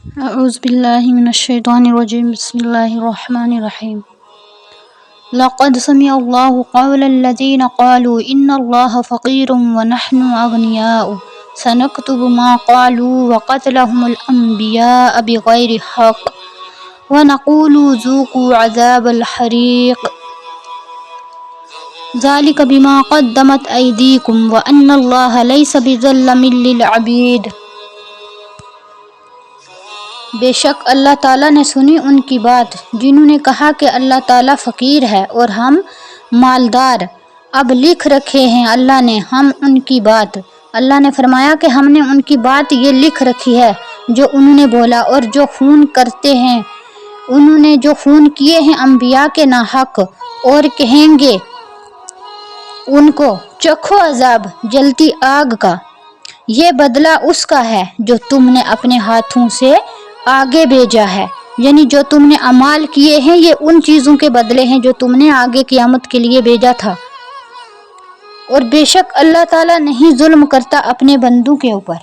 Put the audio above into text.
اعوذ باللہ من الشیطان الرجیم بسم اللہ الرحمن الرحیم لقد سمع اللہ قول الذین قالوا ان اللہ فقیر ونحن اغنیاء سنکتب ما قالوا وقتلهم الانبیاء بغیر حق ونقول ذوقوا عذاب الحریق ذلک بما قدمت ایدیکم وان اللہ لیس بظلام للعبید۔ بے شک اللہ تعالیٰ نے سنی ان کی بات جنہوں نے کہا کہ اللہ تعالیٰ فقیر ہے اور ہم مالدار۔ اب لکھ رکھے ہیں اللہ نے ہم ان کی بات۔ اللہ نے فرمایا کہ ہم نے ان کی بات یہ لکھ رکھی ہے جو انہوں نے بولا، اور جو خون کرتے ہیں انہوں نے جو خون کیے ہیں انبیاء کے ناحق، اور کہیں گے ان کو چکھو عذاب جلتی آگ کا، یہ بدلہ اس کا ہے جو تم نے اپنے ہاتھوں سے آگے بھیجا ہے، یعنی جو تم نے اعمال کیے ہیں یہ ان چیزوں کے بدلے ہیں جو تم نے آگے قیامت کے لیے بھیجا تھا۔ اور بے شک اللہ تعالیٰ نہیں ظلم کرتا اپنے بندوں کے اوپر۔